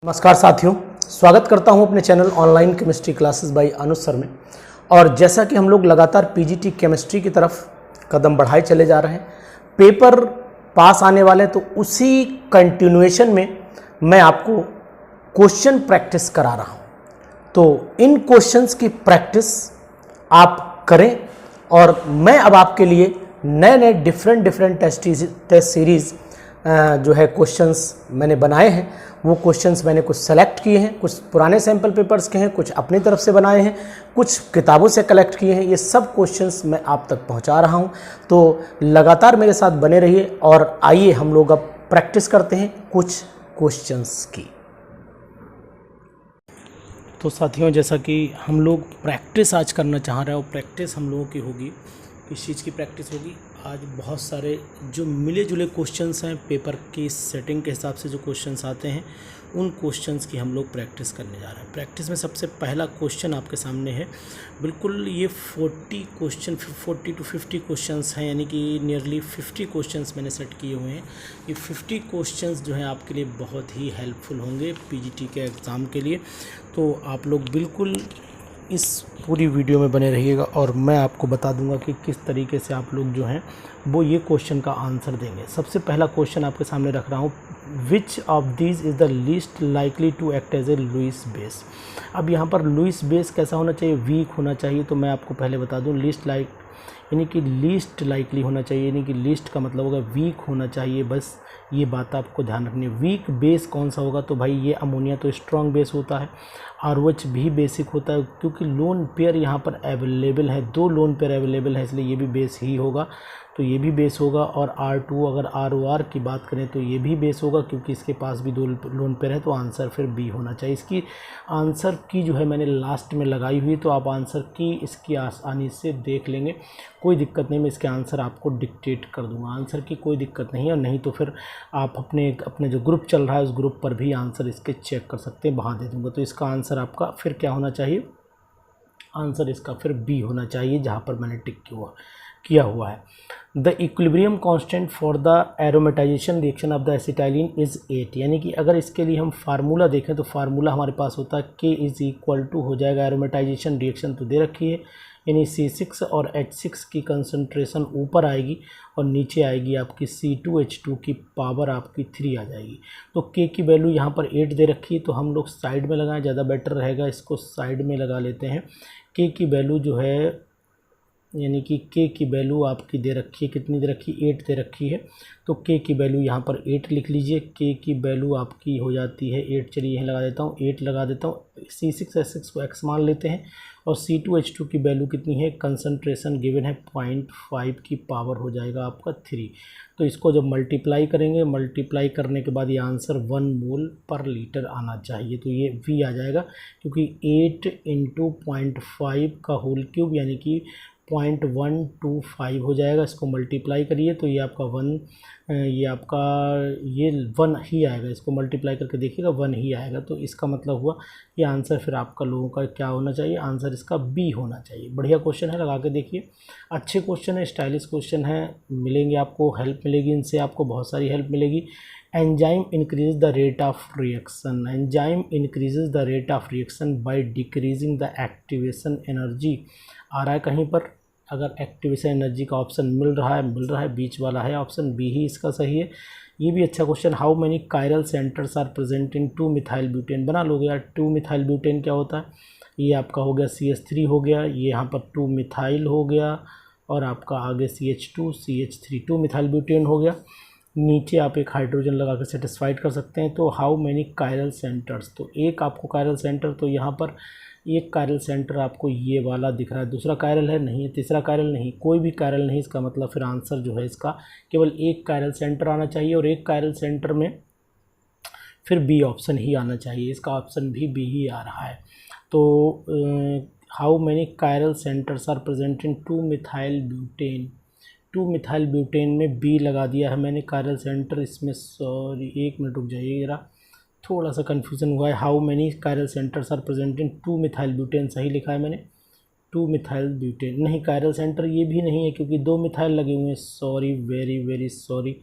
नमस्कार साथियों, स्वागत करता हूं अपने channel online chemistry classes bye अनुज सर में। और जैसा कि हम लोग लगातार पीजीटी केमिस्ट्री की तरफ कदम बढ़ाए चले जा रहे हैं, पेपर पास आने वाले, तो उसी कंटिन्यूएशन में मैं आपको क्वेश्चन प्रैक्टिस करा रहा हूं। तो इन क्वेश्चंस की प्रैक्टिस आप करें और मैं अब आपके लिए नए नए डिफरेंट टेस्ट सीरीज़ जो है क्वेश्चंस मैंने बनाए हैं। वो क्वेश्चंस मैंने कुछ सेलेक्ट किए हैं, कुछ पुराने सैम्पल पेपर्स के हैं, कुछ अपनी तरफ से बनाए हैं, कुछ किताबों से कलेक्ट किए हैं। ये सब क्वेश्चंस मैं आप तक पहुंचा रहा हूं, तो लगातार मेरे साथ बने रहिए। और आइए हम लोग अब प्रैक्टिस करते हैं कुछ क्वेश्चंस की। तो साथियों, जैसा कि हम लोग प्रैक्टिस आज करना चाह रहे हैं, और प्रैक्टिस हम लोगों की होगी, किस चीज़ की प्रैक्टिस होगी? आज बहुत सारे जो मिले जुले क्वेश्चंस हैं, पेपर की सेटिंग के हिसाब से जो क्वेश्चंस आते हैं, उन क्वेश्चंस की हम लोग प्रैक्टिस करने जा रहे हैं। प्रैक्टिस में सबसे पहला क्वेश्चन आपके सामने है। बिल्कुल ये 40 to 50 क्वेश्चंस हैं, यानी कि नियरली 50 क्वेश्चंस मैंने सेट किए हुए हैं। ये 50 क्वेश्चंस जो हैं आपके लिए बहुत ही हेल्पफुल होंगे पीजीटी के एग्ज़ाम के लिए। तो आप लोग बिल्कुल इस पूरी वीडियो में बने रहिएगा और मैं आपको बता दूंगा कि किस तरीके से आप लोग जो हैं वो ये क्वेश्चन का आंसर देंगे। सबसे पहला क्वेश्चन आपके सामने रख रहा हूँ, which of these is the least likely to act as a Lewis base. अब यहाँ पर लुईस बेस कैसा होना चाहिए? वीक होना चाहिए। तो मैं आपको पहले बता दूँ, यानी कि लीस्ट लाइकली होना चाहिए, यानी कि लीस्ट का मतलब होगा वीक होना चाहिए। बस ये बात आपको ध्यान रखनी है। वीक बेस कौन सा होगा? तो भाई ये अमोनिया तो स्ट्रॉन्ग बेस होता है, ROH भी बेसिक होता है, क्योंकि लोन पेयर यहाँ पर अवेलेबल है, 2 लोन पेयर अवेलेबल है, इसलिए ये भी बेस ही होगा। तो ये भी बेस होगा। और R2 अगर ROR की बात करें तो ये भी बेस होगा, क्योंकि इसके पास भी 2 लोन पेयर है। तो आंसर फिर बी होना चाहिए। इसकी आंसर की जो है मैंने लास्ट में लगाई हुई, तो आप आंसर की इसकी आसानी से देख लेंगे, कोई दिक्कत नहीं। मैं इसके आंसर आपको डिक्टेट कर दूंगा, आंसर की कोई दिक्कत नहीं है। और नहीं तो फिर आप अपने जो ग्रुप चल रहा है उस ग्रुप पर भी आंसर इसके चेक कर सकते हैं, वहाँ दे दूंगा। तो इसका आंसर आपका फिर क्या होना चाहिए? आंसर इसका फिर बी होना चाहिए, जहाँ पर मैंने टिक किया हुआ है। The equilibrium constant for the aromatisation reaction of the acetylene is 8। यानी कि अगर इसके लिए हम फार्मूला देखें तो फार्मूला हमारे पास होता है K इज़ इक्वल टू हो जाएगा, एरोमेटाइजेशन रिएक्शन तो दे रखी है, यानी C6 और H6 की कंसंट्रेशन ऊपर आएगी और नीचे आएगी आपकी C2H2 की पावर आपकी 3 आ जाएगी। तो K की वैल्यू यहाँ पर 8 दे रखी है, तो हम लोग साइड में लगाएं, ज़्यादा बेटर रहेगा। इसको साइड में लगा लेते हैं। K की वैल्यू जो है, यानी कि K की वैल्यू आपकी दे रखी है, कितनी दे रखी है? 8 दे रखी है। तो K की वैल्यू यहाँ पर 8 लिख लीजिए। K की वैल्यू आपकी हो जाती है 8। चलिए यहाँ लगा देता हूँ, 8 लगा देता हूँ। C6H6 को x मान लेते हैं, और C2H2 की वैल्यू कितनी है? कंसंट्रेशन गिवन है 0.5 की पावर हो जाएगा आपका 3। तो इसको जब मल्टीप्लाई करेंगे, मल्टीप्लाई करने के बाद ये आंसर 1 मोल पर लीटर आना चाहिए। तो ये V आ जाएगा, क्योंकि 8 × 0.5 का होल क्यूब यानी कि 0.125 हो जाएगा। इसको मल्टीप्लाई करिए तो ये आपका 1 ही आएगा। इसको मल्टीप्लाई करके देखिएगा 1 ही आएगा। तो इसका मतलब हुआ कि आंसर फिर आपका लोगों का क्या होना चाहिए? आंसर इसका बी होना चाहिए। बढ़िया क्वेश्चन है, लगा के देखिए। अच्छे क्वेश्चन है, स्टाइलिश क्वेश्चन है, मिलेंगे आपको, हेल्प मिलेगी इनसे, आपको बहुत सारी हेल्प मिलेगी। Enzyme increase the rate of reaction. Enzyme increases the rate of reaction by decreasing the activation energy. आ रहा है कहीं पर? अगर एक्टिवेशन एनर्जी का ऑप्शन मिल रहा है, बीच वाला है ऑप्शन बी ही इसका सही है। ये भी अच्छा question. How many chiral centres are present in 2 methyl butane. बना लोगे यार। 2 मिथाइल ब्यूटेन क्या होता है? ये आपका हो गया CH3 हो गया, ये यहाँ पर 2 मिथाइल हो गया, और आपका आगे CH2 CH3, 2 मिथाइल ब्यूटेन हो गया। नीचे आप एक हाइड्रोजन लगा कर सेटिस्फाइड कर सकते हैं। तो हाउ मेनी कायरल सेंटर्स, तो एक आपको कायरल सेंटर, तो यहाँ पर एक कायरल सेंटर आपको ये वाला दिख रहा है। दूसरा कायरल है नहीं, तीसरा कायरल नहीं, कोई भी कायरल नहीं। इसका मतलब फिर आंसर जो है इसका केवल एक कायरल सेंटर आना चाहिए, और एक कायरल सेंटर में फिर बी ऑप्शन ही आना चाहिए। इसका ऑप्शन भी बी ही आ रहा है। तो how many chiral centres are present in 2 methyl butane. 2 methyl butane में बी लगा दिया है मैंने कायरल सेंटर। इसमें सॉरी, 1 मिनट रुक जाइए जरा, थोड़ा सा कन्फ्यूज़न हुआ है। How many chiral centres are present in 2 methyl butane, सही लिखा है मैंने। 2 मिथाइल ब्यूटेन नहीं, कायरल सेंटर ये भी नहीं है, क्योंकि 2 मिथाइल लगे हुए हैं। सॉरी, वेरी वेरी सॉरी,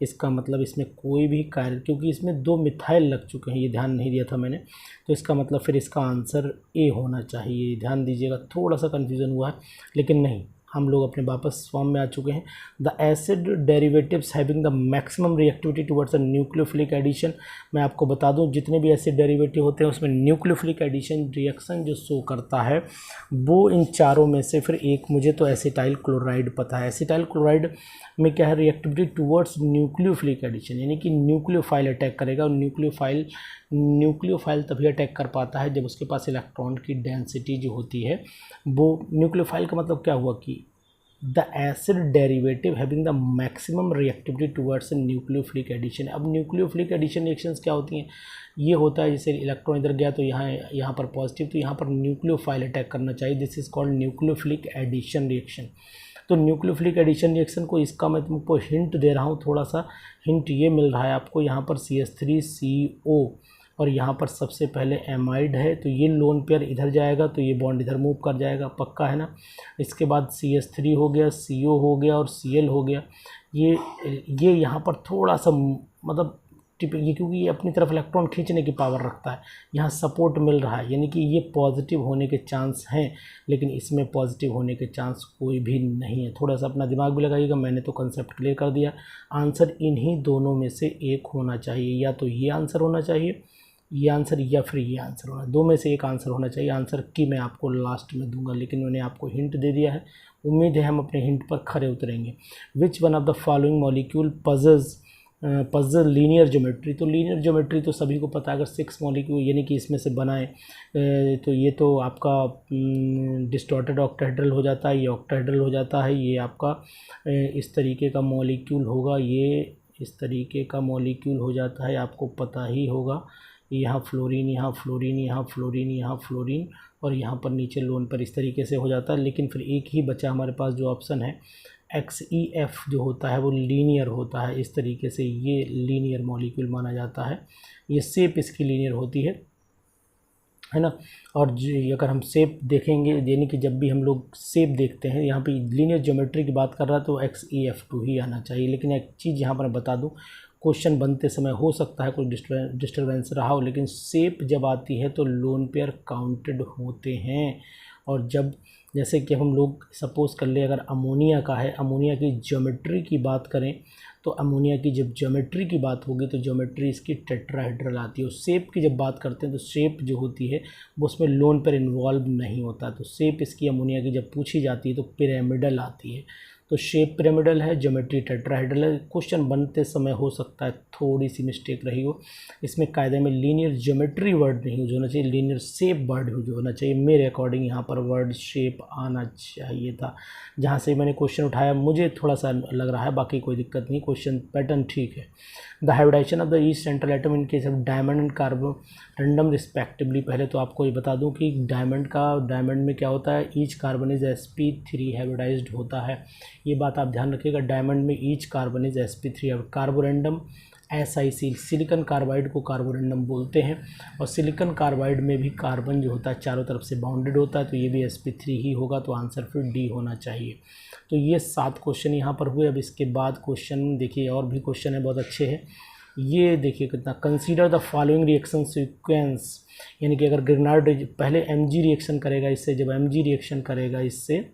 इसका मतलब इसमें कोई भी कार्य, क्योंकि इसमें 2 मिथाइल लग चुके हैं, ये ध्यान नहीं दिया था मैंने, तो इसका मतलब फिर इसका आंसर ए होना चाहिए। ध्यान दीजिएगा, थोड़ा सा कन्फ्यूज़न हुआ है, लेकिन नहीं, हम लोग अपने वापस फॉर्म में आ चुके हैं। The acid derivatives having the maximum reactivity towards a nucleophilic addition. मैं आपको बता दूं, जितने भी एसिड डेरिवेटिव होते हैं उसमें न्यूक्लियोफिलिक एडिशन रिएक्शन जो शो करता है वो इन चारों में से फिर एक, मुझे तो एसिटाइल क्लोराइड पता है। एसिटाइल क्लोराइड में क्या है, रिएक्टिविटी टुवर्ड्स न्यूक्लियोफिलिक एडिशन, यानी कि न्यूक्लियोफाइल अटैक करेगा। और न्यूक्लियोफाइल तभी अटैक कर पाता है जब उसके पास इलेक्ट्रॉन की डेंसिटी जो होती है वो, न्यूक्लियोफाइल का मतलब क्या हुआ कि the acid derivative having the maximum reactivity towards nucleophilic addition. अब न्यूक्लियोफिलिक एडिशन रिएक्शंस क्या होती हैं, ये होता है जैसे इलेक्ट्रॉन इधर गया तो यहाँ पर पॉजिटिव, तो यहाँ पर न्यूक्लियोफाइल अटैक करना चाहिए। This is called nucleophilic addition reaction. तो न्यूक्लियोफिलिक एडिशन रिएक्शन को, इसका मैं तुमको हिंट दे रहा हूँ, थोड़ा सा हिंट ये मिल रहा है आपको, यहाँ पर CH3CO और यहाँ पर सबसे पहले एमाइड है, तो ये लोन पेयर इधर जाएगा तो ये बॉन्ड इधर मूव कर जाएगा, पक्का है ना। इसके बाद CH3 हो गया, CO हो गया और Cl हो गया। ये यहाँ पर थोड़ा सा मतलब ये, क्योंकि ये अपनी तरफ इलेक्ट्रॉन खींचने की पावर रखता है, यहाँ सपोर्ट मिल रहा है, यानी कि ये पॉजिटिव होने के चांस हैं, लेकिन इसमें पॉजिटिव होने के चांस कोई भी नहीं है। थोड़ा सा अपना दिमाग भी लगाइएगा, मैंने तो कंसेप्ट क्लियर कर दिया। आंसर इन्हीं दोनों में से एक होना चाहिए, या तो ये आंसर होना चाहिए, ये आंसर, या फिर ये आंसर होना, दो में से एक आंसर होना चाहिए। आंसर की मैं आपको लास्ट में दूंगा, लेकिन मैंने आपको हिंट दे दिया है, उम्मीद है हम अपने हिंट पर खरे उतरेंगे। विच one of the following molecule puzzle linear geometry. तो लीनियर ज्योमेट्री तो सभी को पता है, अगर 6 मॉलिक्यूल यानी कि इसमें से बनाए तो ये तो आपका डिस्टॉर्टेड ऑक्टाहेड्रल हो जाता है, ये ऑक्टाहेड्रल हो जाता है, ये आपका इस तरीके का मॉलिक्यूल होगा, ये इस तरीके का मॉलिक्यूल हो जाता है, आपको पता ही होगा। यहाँ फ्लोरीन, यहाँ फ्लोरीन, यहाँ फ्लोरीन, यहाँ फ्लोरीन, और यहाँ पर नीचे लोन पर इस तरीके से हो जाता है। लेकिन फिर एक ही बचा हमारे पास जो ऑप्शन है XEF जो होता है वो लीनियर होता है, इस तरीके से ये लीनियर मॉलिक्यूल माना जाता है, ये शेप इसकी लीनियर होती है ना। और अगर हम शेप देखेंगे, यानी कि जब भी हम लोग शेप देखते हैं, यहाँ पे लीनियर ज्योमेट्री की बात कर रहा है तो XEF2 ही आना चाहिए। लेकिन एक चीज़ यहाँ पर मैं बता दूँ, क्वेश्चन बनते समय हो सकता है कोई डिस्टर्बेंस रहा हो, लेकिन शेप जब आती है तो लोन पेयर काउंटेड होते हैं। और जब जैसे कि हम लोग सपोज़ कर ले, अगर अमोनिया का है, अमोनिया की ज्योमेट्री की बात करें तो अमोनिया की जब ज्योमेट्री की बात होगी तो ज्योमेट्री इसकी टेट्राहेड्रल आती है। और शेप की जब बात करते हैं तो शेप जो होती है वो उसमें लोन पेयर इन्वॉल्व नहीं होता, तो शेप इसकी अमोनिया की जब पूछी जाती है तो पिरामिडल आती है। तो शेप पिरामिडल है, ज्योमेट्री टेट्राहेड्रल है। क्वेश्चन बनते समय हो सकता है थोड़ी सी मिस्टेक रही हो, इसमें कायदे में लीनियर ज्योमेट्री वर्ड नहीं यूज होना चाहिए, लीनियर शेप वर्ड यूज होना चाहिए। मेरे अकॉर्डिंग यहाँ पर वर्ड शेप आना चाहिए था। जहाँ से मैंने क्वेश्चन उठाया मुझे थोड़ा सा लग रहा है, बाकी कोई दिक्कत नहीं, क्वेश्चन पैटर्न ठीक है। The hybridisation of the each central atom in case of diamond and carborundum respectively. पहले तो आपको ये बता दूं कि डायमंड में क्या होता है, each carbon is sp3 hybridised होता है, ये बात आप ध्यान रखिएगा। डायमंड में each carbon is sp3। Carborundum SiC, silicon carbide को कार्बोरेंडम बोलते हैं, और सिलिकॉन कार्बाइड में भी कार्बन जो होता है चारों तरफ से बाउंडेड होता है, तो ये भी sp3 ही होगा, तो आंसर फिर डी होना चाहिए। तो ये 7 क्वेश्चन यहाँ पर हुए। अब इसके बाद क्वेश्चन देखिए, और भी क्वेश्चन है, बहुत अच्छे हैं। ये देखिए कितना, consider the following reaction sequence, यानी कि अगर ग्रिग्नार्ड पहले Mg रिएक्शन करेगा इससे, जब Mg रिएक्शन करेगा इससे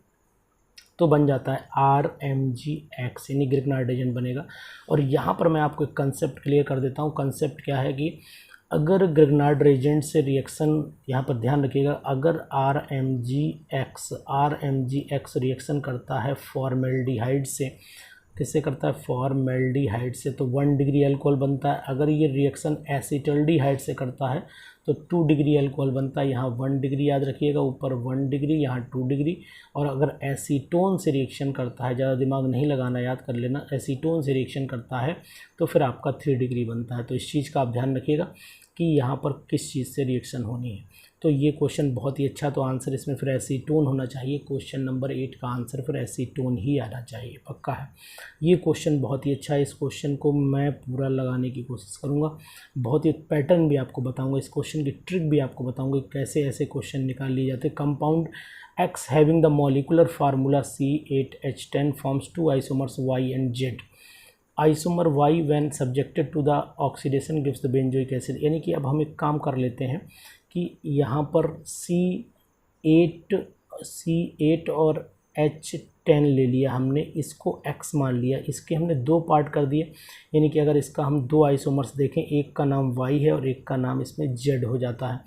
तो बन जाता है RMgX, यानी ग्रिग्नार्ड एजेंट बनेगा। और यहाँ पर मैं आपको एक कंसेप्ट क्लियर कर देता हूँ। कंसेप्ट क्या है कि अगर ग्रिग्नार्ड एजेंट से रिएक्शन, यहाँ पर ध्यान रखिएगा, अगर RMgX रिएक्शन करता है फॉर्मेल्डिहाइड से, किससे करता है, फॉर्मेल्डिहाइड से, तो 1 डिग्री अल्कोहल बनता है। अगर ये रिएक्शन एसिटल्डिहाइड से करता है तो 2 डिग्री अल्कोहल बनता है। यहाँ 1 डिग्री याद रखिएगा, ऊपर 1 डिग्री, यहाँ 2 डिग्री। और अगर एसीटोन से रिएक्शन करता है, ज़्यादा दिमाग नहीं लगाना, याद कर लेना, एसीटोन से रिएक्शन करता है तो फिर आपका 3 डिग्री बनता है। तो इस चीज़ का आप ध्यान रखिएगा कि यहाँ पर किस चीज़ से रिएक्शन होनी है। तो ये क्वेश्चन बहुत ही अच्छा, तो आंसर इसमें फिर एसीटोन होना चाहिए। क्वेश्चन नंबर 8 का आंसर फिर एसीटोन ही आना चाहिए, पक्का है। ये क्वेश्चन बहुत ही अच्छा है, इस क्वेश्चन को मैं पूरा लगाने की कोशिश करूँगा। बहुत ही पैटर्न भी आपको बताऊँगा, इस क्वेश्चन की ट्रिक भी आपको बताऊँगा कैसे ऐसे क्वेश्चन निकाल लिए जाते हैं। Compound X having the molecular formula C8H10 forms 2 isomers Y and Z। Isomer Y when subjected to the oxidation gives the benzoic acid, यानी कि अब हम एक काम कर लेते हैं कि यहाँ पर C8 और H10 ले लिया हमने, इसको X मान लिया, इसके हमने दो पार्ट कर दिए, यानी कि अगर इसका हम दो आइसोमर्स देखें, एक का नाम Y है और एक का नाम इसमें Z हो जाता है।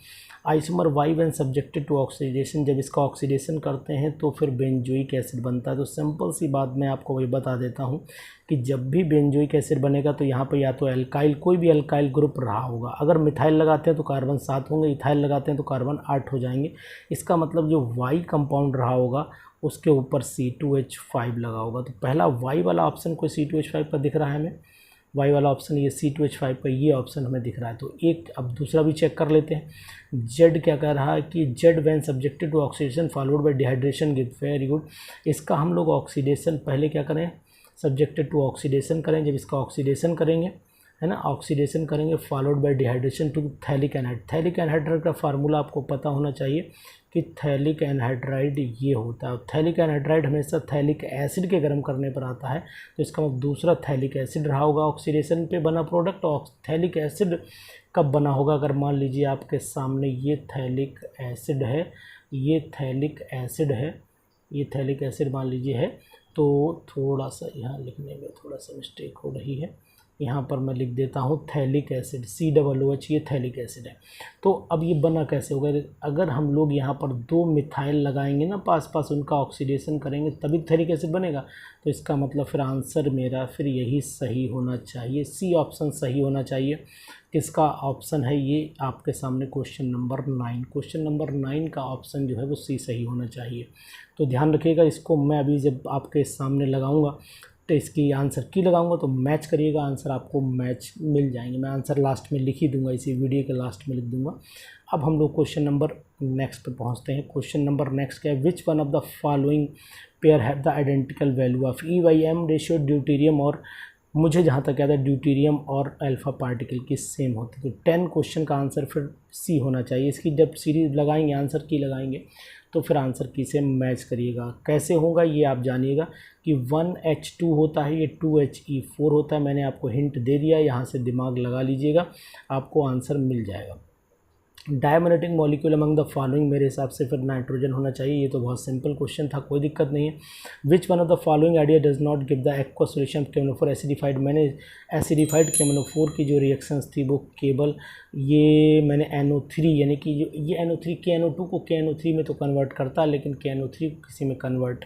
Isomer Y when subjected to oxidation, जब इसका ऑक्सीडेशन करते हैं तो फिर बेंजोइक एसिड बनता है। तो सिंपल सी बात मैं आपको वही बता देता हूँ कि जब भी बेंजोइक एसिड बनेगा तो यहाँ पर या तो एल्काइल, कोई भी एल्काइल ग्रुप रहा होगा, अगर मिथाइल लगाते हैं तो कार्बन 7 होंगे, इथाइल लगाते हैं तो कार्बन 8 हो जाएंगे। इसका मतलब जो Y कंपाउंड रहा होगा उसके ऊपर C2H5 लगा होगा। तो पहला Y वाला ऑप्शन कोई C2H5 पर दिख रहा है हमें, Y वाला ऑप्शन ये C2H5 पर ये ऑप्शन हमें दिख रहा है। तो एक, अब दूसरा भी चेक कर लेते हैं। Z क्या कह रहा है कि Z when subjected to oxidation followed by dehydration give, very good. इसका हम लोग ऑक्सीडेशन पहले क्या करें, सब्जेक्टेड टू ऑक्सीडेशन करें, जब इसका ऑक्सीडेशन करेंगे, है ना, ऑक्सीडेशन करेंगे followed by dehydration to phthalic anhydride. Phthalic anhydride का फार्मूला आपको पता होना चाहिए कि थैलिक एनहाइड्राइड ये होता है। थैलिक एनहाइड्राइड हमेशा थैलिक एसिड के गर्म करने पर आता है, तो इसका मतलब दूसरा थैलिक एसिड रहा होगा ऑक्सीडेशन पे बना प्रोडक्ट। और थैलिक एसिड कब बना होगा, अगर मान लीजिए आपके सामने ये थैलिक एसिड है, ये थैलिक एसिड है, ये थैलिक एसिड मान लीजिए है, तो थोड़ा सा यहाँ लिखने में थोड़ा सा मिस्टेक हो रही है, यहाँ पर मैं लिख देता हूँ थैलिक एसिड, COOH, ये थैलिक एसिड है। तो अब ये बना कैसे होगा, अगर हम लोग यहाँ पर दो मिथाइल लगाएंगे ना पास पास, उनका ऑक्सीडेशन करेंगे तभी थैलिक एसिड बनेगा। तो इसका मतलब फिर आंसर मेरा फिर यही सही होना चाहिए, C ऑप्शन सही होना चाहिए। किसका ऑप्शन है ये आपके सामने क्वेश्चन नंबर 9, क्वेश्चन नंबर 9 का ऑप्शन जो है वो C सही होना चाहिए। तो ध्यान रखिएगा, इसको मैं अभी जब आपके सामने लगाऊंगा तो इसकी आंसर की लगाऊंगा तो मैच करिएगा, आंसर आपको मैच मिल जाएंगे। मैं आंसर लास्ट में लिख ही दूंगा, इसी वीडियो के लास्ट में लिख दूंगा। अब हम लोग क्वेश्चन नंबर नेक्स्ट पे पहुंचते हैं। क्वेश्चन नंबर नेक्स्ट क्या है, विच one of the following pair have the identical value of E/M ratio deuterium, और मुझे जहाँ तक याद है ड्यूटेरियम और अल्फा पार्टिकल की सेम होती है। तो 10 क्वेश्चन का आंसर फिर C होना चाहिए। इसकी जब सीरीज लगाएंगे, आंसर की लगाएंगे, तो फिर आंसर की से मैच करिएगा। कैसे होगा ये आप जानिएगा कि 1H2 होता है, ये 2He4 होता है। मैंने आपको हिंट दे दिया, यहाँ से दिमाग लगा लीजिएगा, आपको आंसर मिल जाएगा। डायमोनेटिक मॉलिक्यूल अमंग द फॉलोइंग, मेरे हिसाब से फिर नाइट्रोजन होना चाहिए। ये तो बहुत सिंपल क्वेश्चन था, कोई दिक्कत नहीं है। विच one of the following idea does not give the aqua solution KNO4 acidified, मैंने एसिडिफाइड KNO4 की जो रिएक्शंस थी वो केवल ये मैंने NO3, यानी कि जो ये NO3 KNO2 को KNO3 में तो कन्वर्ट करता है, लेकिन KNO3 को किसी में कन्वर्ट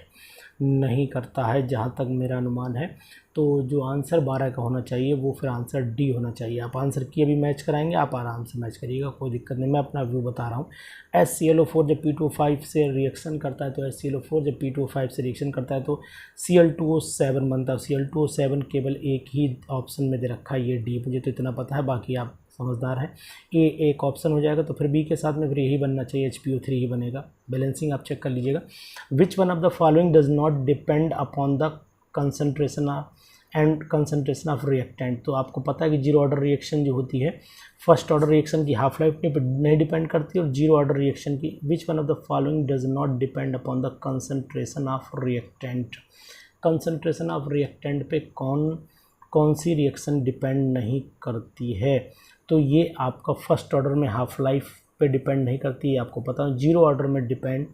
नहीं करता है जहाँ तक मेरा अनुमान है। तो जो आंसर 12 का होना चाहिए वो फिर आंसर D होना चाहिए। आप आंसर की अभी मैच कराएंगे, आप आराम से मैच करिएगा, कोई दिक्कत नहीं, मैं अपना व्यू बता रहा हूँ। HClO4 जब P2O5 से रिएक्शन करता है, तो HClO4 जब P2O5 से रिएक्शन करता है तो Cl2O7 बनता है। Cl2O7 केवल एक ही ऑप्शन में दे रखा है, ये D, मुझे तो इतना पता है, बाकी आप समझदार है। ए एक ऑप्शन हो जाएगा, तो फिर बी के साथ में फिर यही बनना चाहिए, HPO3 ही बनेगा। बैलेंसिंग आप चेक कर लीजिएगा। विच one of the following does not depend upon the concentration of reactant. तो आपको पता है कि जीरो ऑर्डर रिएक्शन जो होती है, फर्स्ट ऑर्डर रिएक्शन की हाफ लाइफ नहीं डिपेंड करती, और जीरो ऑर्डर रिएक्शन की। विच one of the following does not depend upon the concentration of reactant. Concentration of reactant पे कौन सी रिएक्शन डिपेंड नहीं करती है, तो ये आपका फर्स्ट ऑर्डर में हाफ लाइफ पे डिपेंड नहीं करती है, आपको पता है। जीरो ऑर्डर में डिपेंड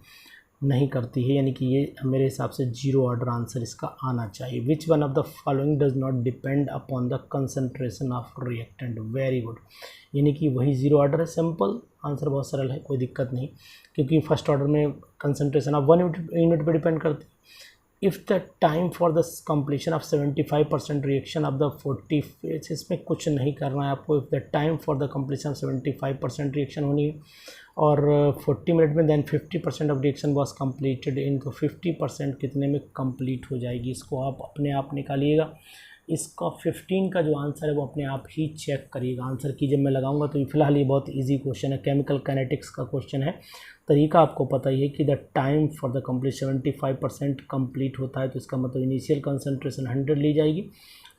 नहीं करती है, यानी कि ये मेरे हिसाब से जीरो ऑर्डर आंसर इसका आना चाहिए। विच one of the following does not depend upon the concentration of reactant, very good, यानी कि वही जीरो ऑर्डर है। सिंपल आंसर, बहुत सरल है, कोई दिक्कत नहीं, क्योंकि फर्स्ट ऑर्डर में कंसंट्रेशन ऑफ 1 यूनिट पे डिपेंड करती है। If the time for the completion of 75% reaction of the 40 phase, इसमें कुछ नहीं करना है आपको। If the time for the completion of 75% reaction होनी है और 40 मिनट में, then 50% of reaction was completed in, तो 50% कितने में कंप्लीट हो जाएगी, इसको आप अपने आप निकालिएगा। इसका 15 का जो आंसर है वो अपने आप ही चेक करिएगा। आंसर की जब मैं लगाऊंगा तो फिलहाल ये बहुत इजी क्वेश्चन है, केमिकल काइनेटिक्स का क्वेश्चन है। तरीका आपको पता ही है कि the time for the complete 75% complete होता है, तो इसका मतलब इनिशियल कंसंट्रेशन 100 ली जाएगी,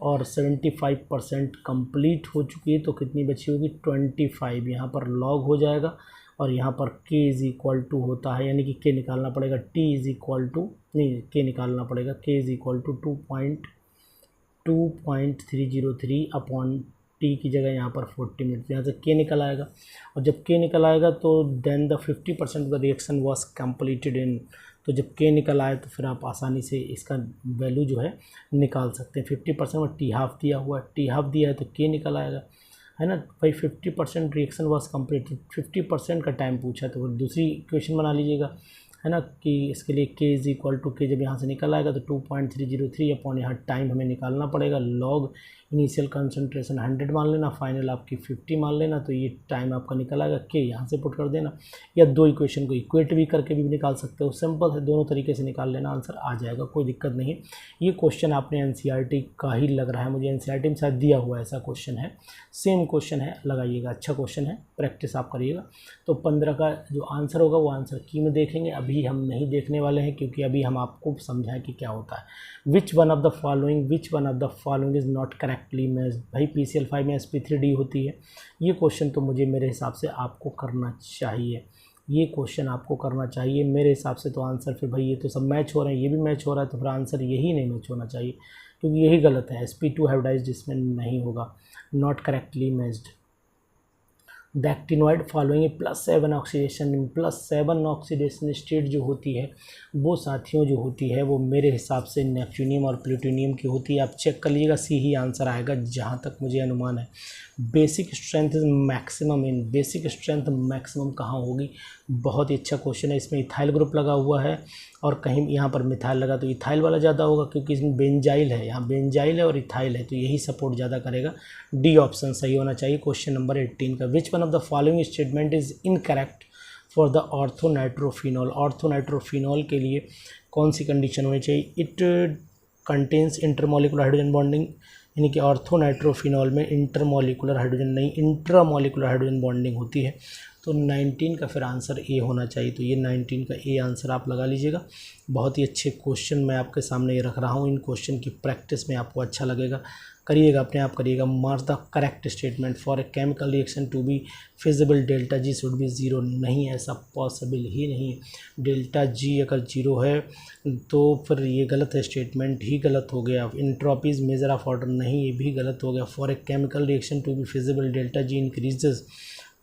और 75% कंप्लीट हो चुकी है तो कितनी बची होगी, 25। यहाँ पर लॉग हो जाएगा, और यहाँ पर K इज़ इक्वल टू होता है, यानी कि K निकालना पड़ेगा, T इज़ इक्वल टू नहीं, K निकालना पड़ेगा, K is equal to 2.2 2.303 upon T की जगह यहाँ पर 40 मिनट, यहाँ से के निकल आएगा, और जब के निकल आएगा तो then the 50% of the reaction was completed in, तो जब के निकल आए तो फिर आप आसानी से इसका वैल्यू जो है निकाल सकते हैं। 50% में टी हाफ दिया हुआ है, टी हाफ दिया है तो के निकल आएगा, है ना भाई। 50% रिएक्शन वॉज कम्प्लीट, 50% का टाइम पूछा है, तो दूसरी क्वेश्चन बना लीजिएगा, है ना, कि इसके लिए k इज़ इक्वल टू के जब यहाँ से निकल आएगा तो 2.303 अपॉन यहाँ टाइम हमें निकालना पड़ेगा, लॉग इनिशियल कंसंट्रेशन 100 मान लेना, फाइनल आपकी 50 मान लेना, तो ये टाइम आपका निकल आएगा, के यहाँ से पुट कर देना, या दो इक्वेशन को इक्वेट भी करके भी निकाल सकते हो, सिंपल है, दोनों तरीके से निकाल लेना, आंसर आ जाएगा, कोई दिक्कत नहीं है। ये क्वेश्चन आपने एनसीईआरटी का ही लग रहा है मुझे, एनसीईआरटी में शायद दिया हुआ ऐसा क्वेश्चन है, सेम क्वेश्चन है, लगाइएगा, अच्छा क्वेश्चन है, प्रैक्टिस आप करिएगा। तो 15 का जो आंसर होगा वो आंसर की में देखेंगे, अभी हम नहीं देखने वाले हैं क्योंकि अभी हम आपको समझाएं कि क्या होता है। विच one of the following is not correctly matched, भाई PCl5 में sp3d होती है, ये क्वेश्चन तो मुझे मेरे हिसाब से आपको करना चाहिए, ये क्वेश्चन आपको करना चाहिए मेरे हिसाब से। तो आंसर फिर भाई ये तो सब मैच हो रहे हैं, ये भी मैच हो रहा है, तो फिर आंसर यही नहीं मैच होना चाहिए क्योंकि यही गलत है, sp2 हाइब्रिडाइज्ड इसमें नहीं होगा, not correctly matched. The actinoid following +7 oxidation state जो होती है वो साथियों जो होती है वो मेरे हिसाब से नेपच्यूनियम और प्लूटोनियम की होती है, आप चेक कर लीजिएगा, सी ही आंसर आएगा जहाँ तक मुझे अनुमान है। बेसिक स्ट्रेंथ मैक्सिमम कहाँ होगी, बहुत ही अच्छा क्वेश्चन है, इसमें इथाइल ग्रुप लगा हुआ है और कहीं यहाँ पर मिथाइल लगा तो इथाइल वाला ज़्यादा होगा क्योंकि इसमें बेंजाइल है, यहाँ बेंजाइल है और इथाइल है, तो यही सपोर्ट ज़्यादा करेगा, डी ऑप्शन सही होना चाहिए क्वेश्चन नंबर 18 का। विच one of the following statement is incorrect for the orthonitrophenol, orthonitrophenol के लिए कौन सी कंडीशन होनी चाहिए, it contains intermolecular hydrogen bonding, यानी कि ऑर्थोनाइट्रोफिनॉल में इंटरमोलिकुलर हाइड्रोजन नहीं इंट्रामोलिकुलर हाइड्रोजन बॉन्डिंग होती है, तो 19 का फिर आंसर ए होना चाहिए, तो ये 19 का ए आंसर आप लगा लीजिएगा। बहुत ही अच्छे क्वेश्चन मैं आपके सामने ये रख रहा हूँ, इन क्वेश्चन की प्रैक्टिस में आपको अच्छा लगेगा, करिएगा, अपने आप करिएगा। Mark the correct statement for a chemical reaction to be feasible, delta G should be zero, नहीं ऐसा पॉसिबल ही नहीं है, डेल्टा जी अगर जीरो है तो फिर ये गलत है, स्टेटमेंट ही गलत हो गया। इंट्रोपीज मेजर ऑफ ऑर्डर, नहीं ये भी गलत हो गया। For a chemical reaction to be feasible delta G increases,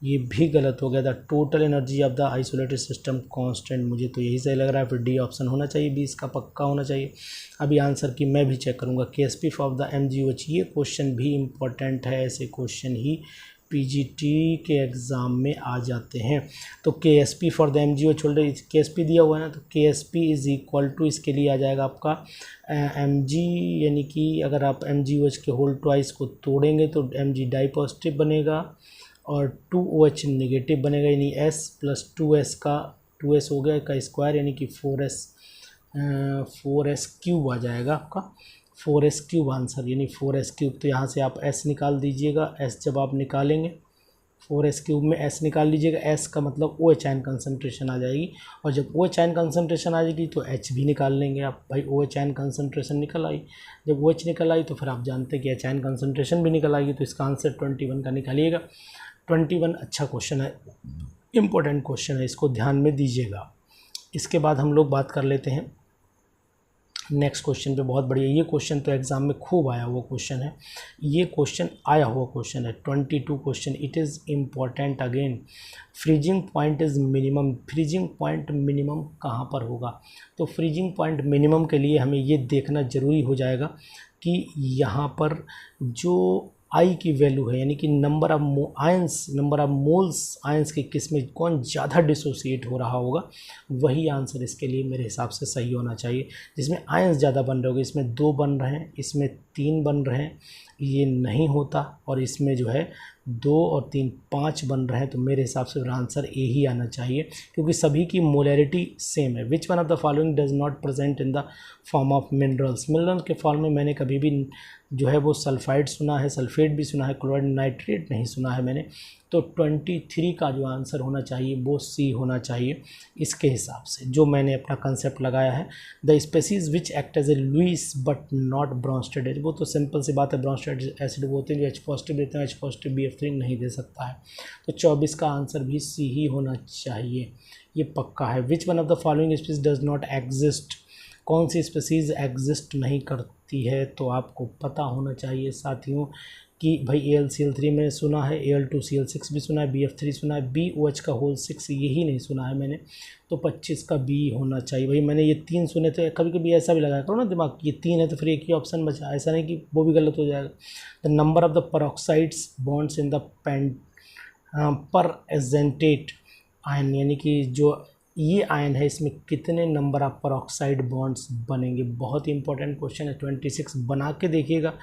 ये भी गलत हो गया। The total energy of the isolated system constant, मुझे तो यही सही लग रहा है, फिर डी ऑप्शन होना चाहिए, 20 का पक्का होना चाहिए। अभी आंसर की मैं भी चेक करूँगा। KSP ऑफ द MgOH, ये क्वेश्चन भी इम्पोर्टेंट है, ऐसे क्वेश्चन ही PGT के एग्ज़ाम में आ जाते हैं। तो KSP for the MgOH holder, KSP दिया हुआ है ना, तो KSP इज़ इक्वल टू इसके लिए आ जाएगा आपका Mg, यानी कि अगर आप MgOH के होल ट्वाइस को तोड़ेंगे तो Mg डाई पॉजिटिव बनेगा और 2OH नेगेटिव बनेगा, यानी S प्लस 2S का 2S हो गया का स्क्वायर, यानी कि 4S क्यूब आ जाएगा आपका, 4S क्यूब आंसर, यानी 4S क्यूब। तो यहाँ से आप S निकाल दीजिएगा, S जब आप निकालेंगे 4S क्यूब में S निकाल लीजिएगा, S का मतलब OH आयन कंसनट्रेशन आ जाएगी, और जब OH आयन कंसनट्रेशन आ जाएगी तो H भी निकाल लेंगे आप, भाई OH आयन कंसनट्रेशन निकल आई, जब OH निकल आई तो फिर आप जानते हैं कि H आयन कंसनट्रेशन भी निकल आएगी, तो इसका आंसर 21 का निकालिएगा। 21 अच्छा क्वेश्चन है, इम्पोर्टेंट क्वेश्चन है, इसको ध्यान में दीजिएगा। इसके बाद हम लोग बात कर लेते हैं नेक्स्ट क्वेश्चन पे, बहुत बढ़िया, ये क्वेश्चन तो एग्ज़ाम में खूब आया हुआ क्वेश्चन है, ये क्वेश्चन आया हुआ क्वेश्चन है, 22 question, it is important again. Freezing point is minimum, freezing point minimum कहाँ पर होगा, तो फ्रीजिंग पॉइंट मिनिमम के लिए हमें ये देखना ज़रूरी हो जाएगा कि यहाँ पर जो आई की वैल्यू है, यानी कि नंबर ऑफ मोल्स आयंस के किस में कौन ज़्यादा डिसोसिएट हो रहा होगा, वही आंसर इसके लिए मेरे हिसाब से सही होना चाहिए। जिसमें आयंस ज़्यादा बन रहे होंगे, इसमें 2 बन रहे हैं, इसमें 3 बन रहे हैं, ये नहीं होता, और इसमें जो है 2 और 3 5 बन रहे हैं, तो मेरे हिसाब से आंसर ए ही आना चाहिए क्योंकि सभी की मोलैरिटी सेम है। विच one of the following does not present in the form of minerals, mineral के फॉर्म में मैंने कभी भी जो है वो सल्फाइड सुना है, सल्फेट भी सुना है, क्लोराइड नाइट्रेट नहीं सुना है मैंने, तो 23 का जो आंसर होना चाहिए वो सी होना चाहिए इसके हिसाब से, जो मैंने अपना कंसेप्ट लगाया है। The species which act as a Lewis but not Bronsted acid, वो तो सिंपल सी बात है, ब्रॉन्स्टेड एसिड वो होते हैं जो H पॉजिटिव देते हैं, H पॉजिटिव BF3 नहीं दे सकता है, तो 24 का आंसर भी सी ही होना चाहिए, ये पक्का है। विच one of the following species does not exist, कौन सी स्पीसीज एग्जिस्ट नहीं करती सकती है, तो आपको पता होना चाहिए साथियों कि भाई AlCl3 मैंने सुना है, Al2Cl6 भी सुना है, BF3 सुना है, BOH का होल 6 यही नहीं सुना है मैंने, तो 25 का B होना चाहिए। भाई मैंने ये 3 सुने थे, कभी कभी ऐसा भी लगाया करो ना दिमाग, ये 3 है तो फिर एक ही ऑप्शन बचा, ऐसा नहीं कि वो भी गलत हो जाएगा। The number of the peroxides bonds in the permanganate ion, यानी कि जो ये आयन है इसमें कितने नंबर ऑफ पेरोक्साइड बॉन्ड्स बनेंगे। बहुत ही इंपॉर्टेंट क्वेश्चन है, 26 बना के देखिएगा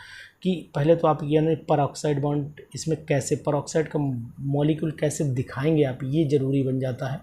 कि पहले तो आप यानी पेरोक्साइड बॉन्ड इसमें कैसे, पेरोक्साइड का मॉलिक्यूल कैसे दिखाएंगे आप, ये ज़रूरी बन जाता है।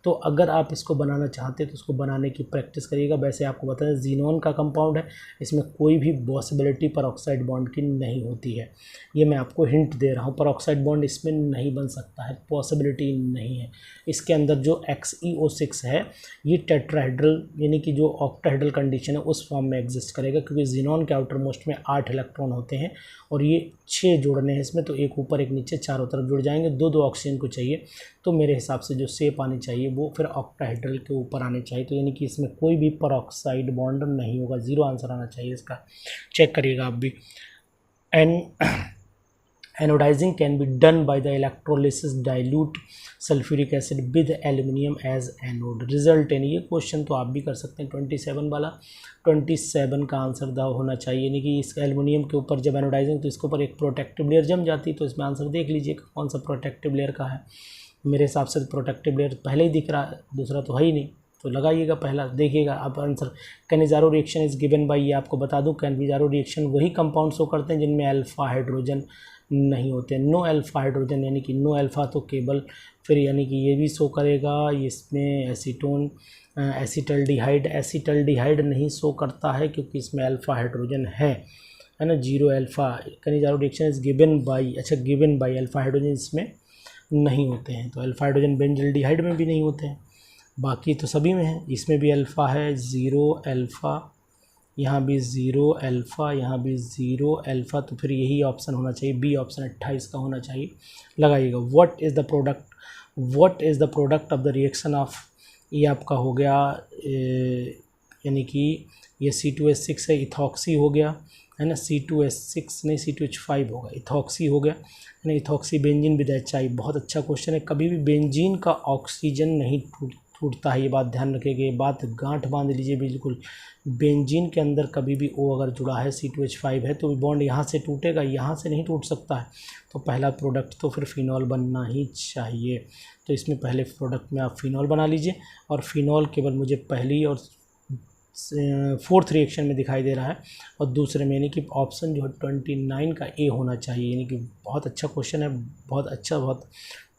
तो अगर आप इसको बनाना चाहते हैं तो उसको बनाने की प्रैक्टिस करिएगा। वैसे आपको बताया जीनोन का कंपाउंड है, इसमें कोई भी पॉसिबिलिटी पेरोक्साइड बॉन्ड की नहीं होती है, ये मैं आपको हिंट दे रहा हूँ। पेरोक्साइड बॉन्ड इसमें नहीं बन सकता है, पॉसिबिलिटी नहीं है। इसके अंदर जो XeO6 है ये टेट्राहेड्रल यानी कि जो ऑक्टाहेड्रल कंडीशन है उस फॉर्म में एग्जिस्ट करेगा, क्योंकि जीनोन के आउटर मोस्ट में 8 इलेक्ट्रॉन होते हैं और ये 6 जोड़ने हैं इसमें, तो एक ऊपर एक नीचे चारों तरफ जुड़ जाएंगे। दो ऑक्सीजन को चाहिए, तो मेरे हिसाब से जो शेप आनी चाहिए वो फिर ऑक्टाहेड्रल के ऊपर आने चाहिए, तो यानी कि इसमें कोई भी पेरोक्साइड बॉन्ड नहीं होगा, 0 आंसर आना चाहिए इसका। चेक करिएगा आप भी। Anodizing can be done by the electrolysis dilute sulfuric acid with aluminum as anode. Result यानी ये क्वेश्चन तो आप भी कर सकते हैं, 27 वाला, 27 का आंसर दा होना चाहिए। यानी कि इस एल्युमिनियम के ऊपर जब एनोडाइजिंग तो इसके ऊपर एक प्रोटेक्टिव लेयर जम जाती है, तो इसमें आंसर देख लीजिए कौन सा प्रोटेक्टिव लेयर का है। मेरे हिसाब से प्रोटेक्टिव लेयर पहले ही दिख रहा है, दूसरा तो है ही नहीं, तो लगाइएगा पहला, देखिएगा आप answer. Cannizzaro reaction is given by, ये आपको बता दूं कैनिजारो रिएक्शन वही कंपाउंड शो करते हैं जिनमें अल्फा हाइड्रोजन नहीं होते, नो अल्फा हाइड्रोजन, यानी कि नो अल्फा तो केवल फिर यानी कि ये भी शो करेगा इसमें एसीटोन एसिटल्डिहाइड नहीं शो करता है क्योंकि इसमें अल्फा हाइड्रोजन है ना, 0 alpha. Cannizzaro reaction is given by, अच्छा गिवन बाय, अल्फा हाइड्रोजन इसमें नहीं होते हैं, तो अल्फा हाइड्रोजन बेंजल्डिहाइड में भी नहीं होते हैं, बाकी तो सभी में है। इसमें भी अल्फ़ा है, 0 अल्फ़ा, यहाँ भी 0 अल्फ़ा, यहाँ भी 0 अल्फ़ा, तो फिर यही ऑप्शन होना चाहिए, बी ऑप्शन 28 का होना चाहिए। लगाइएगा। What is the product of the reaction of, ये आपका हो गया यानी कि ये C2H6 है, इथॉक्सी हो गया है ना, C2H6 नहीं C2H5 होगा, इथॉक्सी हो गया है ना, इथॉक्सी बेंजीन विद HI। बहुत अच्छा क्वेश्चन है, कभी भी बेंजीन का ऑक्सीजन नहीं टूटता है, ये बात ध्यान रखिएगा, ये बात गांठ बांध लीजिए बिल्कुल। बेंजीन के अंदर कभी भी O अगर जुड़ा है, C2H5 है, तो बॉन्ड यहाँ से टूटेगा, यहाँ से नहीं टूट सकता है, तो पहला प्रोडक्ट तो फिर फिनॉल बनना ही चाहिए। तो इसमें पहले प्रोडक्ट में आप फिनॉल बना लीजिए, और फिनॉल केवल मुझे पहली और 4th रिएक्शन में दिखाई दे रहा है, और दूसरे में यानी कि ऑप्शन जो है 29 का A होना चाहिए। यानी कि बहुत अच्छा क्वेश्चन है, बहुत अच्छा, बहुत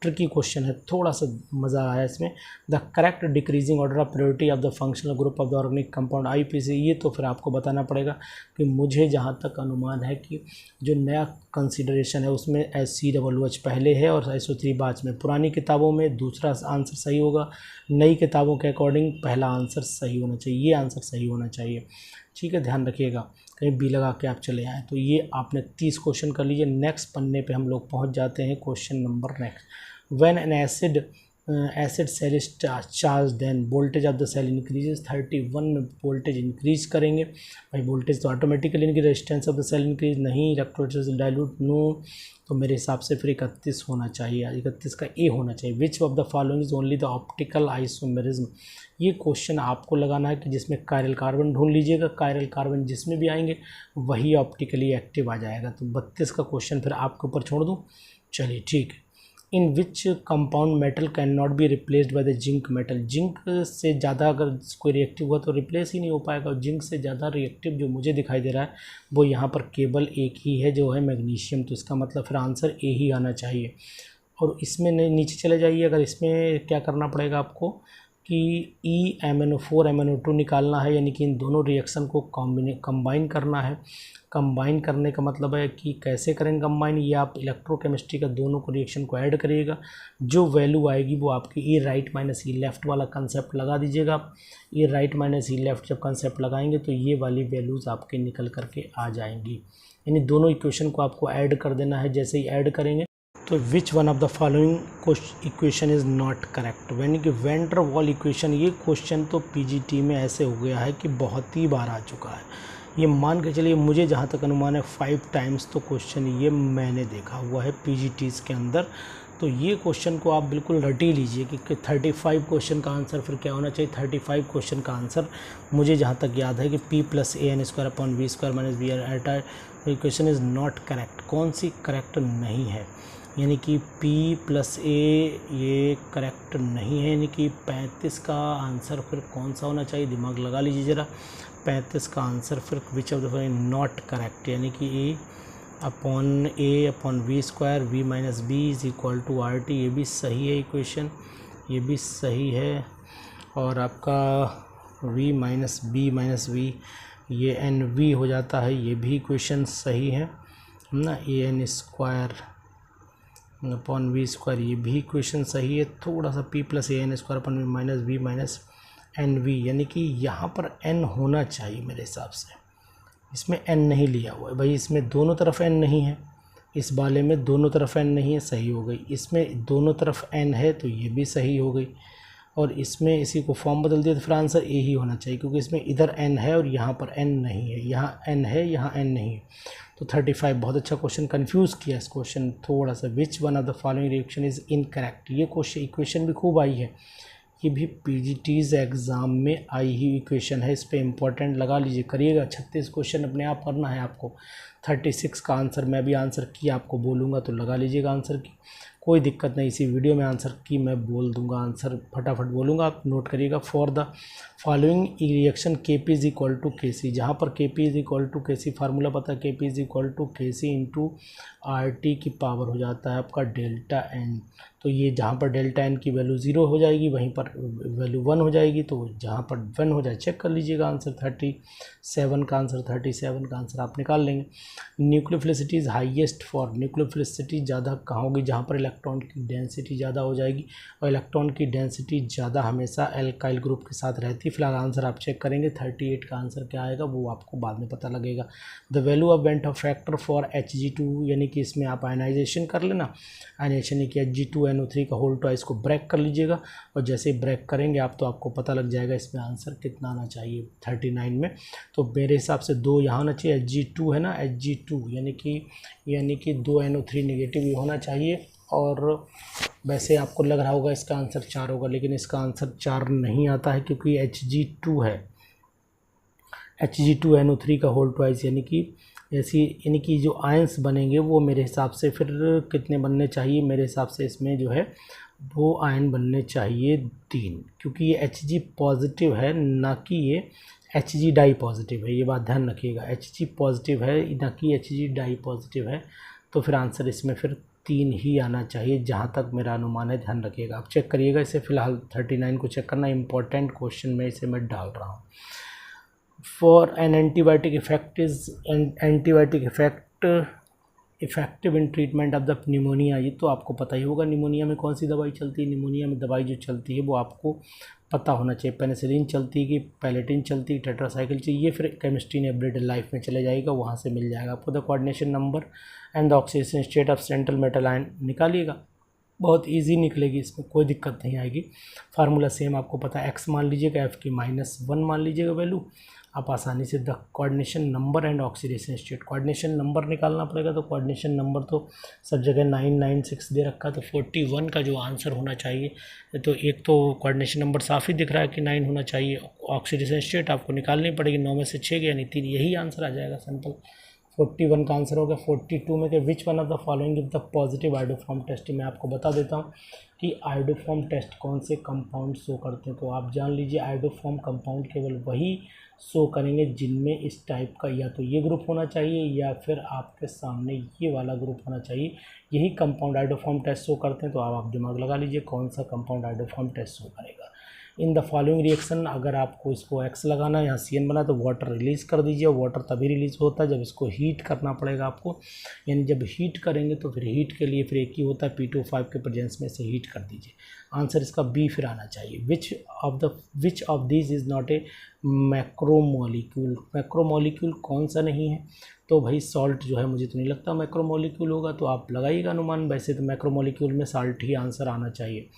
ट्रिकी क्वेश्चन है, थोड़ा सा मज़ा आया इसमें। The correct decreasing order of priority of the functional group of the organic compound IUPAC, ये तो फिर आपको बताना पड़ेगा कि मुझे जहाँ तक अनुमान है कि जो नया कंसीडरेशन है उसमें SCOOH पहले है और SO3 बाद में। पुरानी किताबों में दूसरा आंसर सही होगा, नई किताबों के अकॉर्डिंग पहला आंसर सही होना चाहिए, ये आंसर सही होना चाहिए। ठीक है, ध्यान रखिएगा, कहीं बी लगा के आप चले आएँ। तो ये आपने 30 क्वेश्चन कर लीजिए। नेक्स्ट पन्ने पे हम लोग पहुंच जाते हैं, question number next. When an acid cell is charge then voltage of the cell increases. 31 में वोल्टेज इंक्रीज करेंगे, भाई वोल्टेज तो ऑटोमेटिकली इनकी resistance of the cell increase नहीं, इलेक्ट्रोलाइसिस डाइल्यूट नो, तो मेरे हिसाब से फिर 31 होना चाहिए, 31 का ए होना चाहिए। Which of the following is only the optical isomerism, ये क्वेश्चन आपको लगाना है कि जिसमें कायरल कार्बन ढूंढ लीजिएगा, कायरल कार्बन जिसमें भी आएंगे वही ऑप्टिकली एक्टिव आ जाएगा। तो 32 का क्वेश्चन फिर आपके ऊपर छोड़ दूँ, चलिए ठीक है। In which compound metal can not be replaced by the zinc metal, zinc से ज़्यादा अगर कोई रिएक्टिव हुआ तो रिप्लेस ही नहीं हो पाएगा, और जिंक से ज़्यादा रिएक्टिव जो मुझे दिखाई दे रहा है वो यहाँ पर केवल एक ही है जो है मैग्नीशियम, तो इसका मतलब फिर आंसर ए ही आना चाहिए। और इसमें नीचे चले जाइए, अगर इसमें क्या करना पड़ेगा आपको कि EMnO4 MnO2 निकालना है, यानी कि इन दोनों रिएक्शन को कंबाइन करना है। कंबाइन करने का मतलब है कि कैसे करेंगे कंबाइन, ये आप इलेक्ट्रोकेमिस्ट्री का दोनों को रिएक्शन को ऐड करिएगा, जो वैल्यू आएगी वो आपकी E right minus E left वाला कंसेप्ट लगा दीजिएगा आप। E right minus E left जब कंसेप्ट लगाएंगे तो ये वाली वैल्यूज़ आपके निकल करके आ जाएंगी, यानी दोनों इक्वेशन को आपको ऐड कर देना है। जैसे ही ऐड करेंगे तो विच one of the following equation is not correct, यानी कि वैन डर वाल इक्वेशन, ये क्वेश्चन तो PGT में ऐसे हो गया है कि बहुत ही बार आ चुका है, ये मान के चलिए, मुझे जहाँ तक अनुमान है 5 टाइम्स तो क्वेश्चन ये मैंने देखा हुआ है पीजीटीज़ के अंदर। तो ये क्वेश्चन को आप बिल्कुल रट ही लीजिए कि 35 क्वेश्चन का आंसर फिर क्या होना चाहिए। 35 क्वेश्चन का आंसर मुझे जहाँ तक याद है कि p+an² / v² equation is not correct. कौन सी करेक्ट नहीं है, यानी कि p+a ये करेक्ट नहीं है, यानी कि 35 का आंसर फिर कौन सा होना चाहिए, दिमाग लगा लीजिए ज़रा। 35 का आंसर फिर which of the not correct, यानी कि a/v² v - b = RT, ये भी सही है इक्वेशन, ये भी सही है। और आपका v - b - v ये NV हो जाता है, ये भी इक्वेशन सही है ना। an² /v², ये भी इक्वेशन सही है। थोड़ा सा p+an² /v - NV, यानी कि यहाँ पर n होना चाहिए मेरे हिसाब से। इसमें n नहीं लिया हुआ है भाई, इसमें दोनों तरफ n नहीं है, इस वाले में दोनों तरफ n नहीं है, सही हो गई। इसमें दोनों तरफ n है तो ये भी सही हो गई। और इसमें इसी को फॉर्म बदल दिया तो फिर आंसर ए ही होना चाहिए, क्योंकि इसमें इधर n है और यहाँ पर n नहीं है, यहाँ n है यहाँ n नहीं है। तो 35 बहुत अच्छा क्वेश्चन, कंफ्यूज किया इस क्वेश्चन थोड़ा सा। विच one of the following reaction is incorrect, ये क्वेश्चन इक्वेशन भी खूब आई है, ये भी पीजीटीज़ एग्ज़ाम में आई ही इक्वेशन है। इस पे इम्पोर्टेंट लगा लीजिए, करिएगा। 36 क्वेश्चन अपने आप करना है आपको। 36 का आंसर मैं भी आंसर की आपको बोलूँगा तो लगा लीजिएगा आंसर की, कोई दिक्कत नहीं। इसी वीडियो में आंसर की मैं बोल दूंगा, आंसर फटाफट बोलूँगा, आप नोट करिएगा। For the following reaction KP = KC, जहाँ पर KP = KC फार्मूला पता है, KP = KC × RT की पावर हो जाता है आपका ΔN। तो ये जहाँ पर ΔN की वैल्यू 0 हो जाएगी वहीं पर वैल्यू 1 हो जाएगी, तो जहाँ पर 1 हो जाए चेक कर लीजिएगा आंसर। 37 का आंसर, 37 का आंसर आप निकाल लेंगे। Nucleophilicity is highest for, nucleophilicity ज़्यादा कहाँ होगी, जहाँ पर इलेक्ट्रॉन की डेंसिटी ज़्यादा हो जाएगी, और इलेक्ट्रॉन की डेंसिटी ज़्यादा हमेशा एल्काइल ग्रुप के साथ रहती है। फिलहाल आंसर आप चेक करेंगे। 38 का आंसर क्या आएगा वो आपको बाद में पता लगेगा। The value of went factor for Hg2, यानी कि इसमें आप आयनाइजेशन कर लेना, आयनाइजेशन यानी कि Hg2NO3 का होल ट्वाइस को ब्रेक कर लीजिएगा, और जैसे ही ब्रेक करेंगे आप तो आपको पता लग जाएगा इसमें आंसर कितना आना चाहिए 39 में। तो मेरे हिसाब से 2 यहाँ होना चाहिए, Hg2 है ना, Hg2 यानी कि 2 NO3 नेगेटिव ही होना चाहिए। और वैसे आपको लग रहा होगा इसका आंसर 4 होगा, लेकिन इसका आंसर 4 नहीं आता है, क्योंकि Hg2 है, Hg2NO3 का होल ट्वाइस, यानी कि जो आयंस बनेंगे वो मेरे हिसाब से फिर कितने बनने चाहिए, मेरे हिसाब से इसमें जो है वो आयन बनने चाहिए 3, क्योंकि ये Hg पॉजिटिव है ना कि ये Hg डाई पॉजिटिव है, ये बात ध्यान रखिएगा। Hg पॉजिटिव है ना कि Hg डाई पॉजिटिव है, तो फिर आंसर इसमें फिर 3 ही आना चाहिए, जहाँ तक मेरा अनुमान है। ध्यान रखिएगा, आप चेक करिएगा इसे। फ़िलहाल 39 को चेक करना, इंपॉर्टेंट क्वेश्चन में इसे मैं डाल रहा हूँ। For an antibiotic effect is antibiotic effective in treatment of the pneumonia, ये तो आपको पता ही होगा। निमोनिया में कौन सी दवाई चलती है, निमोनिया में दवाई जो चलती है वो आपको पता होना चाहिए। पेनिसिलिन चलती है कि पैलेटिन चलती है, टेट्रासाइकिल चाहिए, फिर केमिस्ट्री ने एवरीडे लाइफ में चले जाएगा, वहाँ से मिल जाएगा आपको। The coordination number and the oxidation state of central metal ion निकालिएगा, बहुत इजी निकलेगी, इसमें कोई दिक्कत नहीं आएगी। फार्मूला सेम आपको पता है, x मान लीजिएगा, f की -1 मान लीजिएगा वैल्यू, आप आसानी से the coordination number and oxidation state, coordination number निकालना पड़ेगा। तो कोऑर्डिनेशन नंबर तो सब जगह 996 दे रखा है, तो 41 का जो आंसर होना चाहिए, तो एक तो कोऑर्डिनेशन नंबर साफ ही दिख रहा है कि 9 होना चाहिए, ऑक्सीडेशन स्टेट आपको निकालनी पड़ेगी, 9 में से 6 यानी 3, यही आंसर आ जाएगा सिंपल। 41 का आंसर हो गया। 42 में के which one of the following give the positive iodoform test, मैं आपको बता देता हूँ कि आयोडोफॉर्म टेस्ट कौन से कंपाउंड शो करते हैं। तो आप जान लीजिए, आयोडोफॉर्म कंपाउंड केवल वही शो करेंगे जिनमें इस टाइप का या तो ये ग्रुप होना चाहिए या फिर आपके सामने ये वाला ग्रुप होना चाहिए, यही कंपाउंड आयोडोफॉर्म टेस्ट शो करते हैं। तो आप दिमाग लगा लीजिए कौन सा कंपाउंड आयोडोफॉर्म टेस्ट शो करेगा। इन द फॉलोइंग रिएक्शन, अगर आपको इसको X लगाना है, यहाँ CN बना, तो वाटर रिलीज़ कर दीजिए। वाटर तभी रिलीज़ होता है जब इसको हीट करना पड़ेगा आपको, यानी जब हीट करेंगे तो फिर हीट के लिए फिर एक ही होता है, P2O5 के प्रेजेंस में से हीट कर दीजिए। आंसर इसका B फिर आना चाहिए। Which of this is not a macromolecule, macromolecule कौन सा नहीं है, तो भाई सॉल्ट जो है, मुझे तो नहीं लगता मैक्रोमोलिक्यूल होगा, तो आप लगाइएगा अनुमान। वैसे तो मैक्रोमोलिक्यूल में साल्ट ही आंसर आना चाहिए।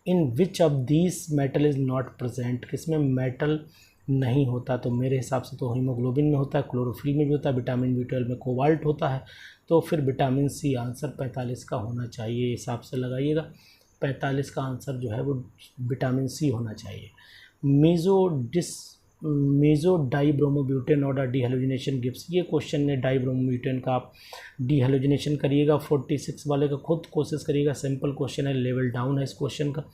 In which of these metal is not present, किसमें मेटल नहीं होता, तो मेरे हिसाब से तो हीमोग्लोबिन में होता है, क्लोरोफिल में भी होता है, विटामिन B12 में कोबाल्ट होता है, तो फिर विटामिन सी आंसर 45 का होना चाहिए, हिसाब से लगाइएगा। 45 का आंसर जो है वो विटामिन सी होना चाहिए। मेजो डाइब्रोमोब्यूटेन और डिहेलोजिनेशन गिव्स, ये क्वेश्चन ने डाइब्रोमोब्यूटेन का आप डिहेलोजिनेशन करिएगा। 46 वाले का खुद कोशिश करिएगा, सिंपल क्वेश्चन है, लेवल डाउन है इस क्वेश्चन का,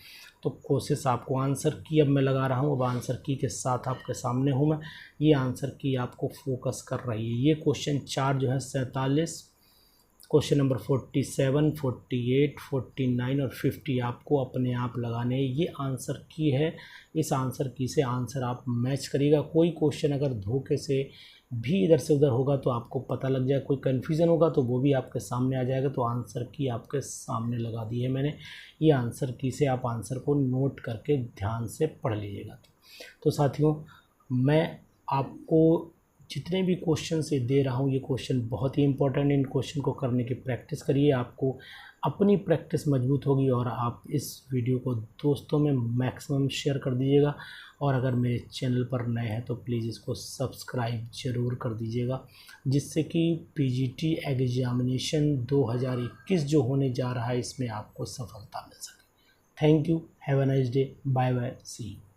तो कोशिश आपको आंसर की अब मैं लगा रहा हूँ, अब आंसर की के साथ आपके सामने हूँ मैं, ये आंसर की आपको फोकस कर रही है। ये क्वेश्चन 4 जो है 47, क्वेश्चन नंबर 47, 48, 49 और 50 आपको अपने आप लगाने हैं। ये आंसर की है, इस आंसर की से आंसर आप मैच करिएगा। कोई क्वेश्चन अगर धोखे से भी इधर से उधर होगा तो आपको पता लग जाए, कोई कन्फ्यूज़न होगा तो वो भी आपके सामने आ जाएगा। तो आंसर की आपके सामने लगा दी है मैंने, ये आंसर की से आप आंसर को नोट करके ध्यान से पढ़ लीजिएगा। तो साथियों, मैं आपको जितने भी क्वेश्चन से दे रहा हूँ, ये क्वेश्चन बहुत ही इंपॉर्टेंट, इन क्वेश्चन को करने की प्रैक्टिस करिए, आपको अपनी प्रैक्टिस मजबूत होगी। और आप इस वीडियो को दोस्तों में मैक्सिमम शेयर कर दीजिएगा, और अगर मेरे चैनल पर नए हैं तो प्लीज़ इसको सब्सक्राइब ज़रूर कर दीजिएगा, जिससे कि PGT एग्जामिनेशन 2021 जो होने जा रहा है इसमें आपको सफलता मिल सके। Thank you, have a nice day, bye bye, see you.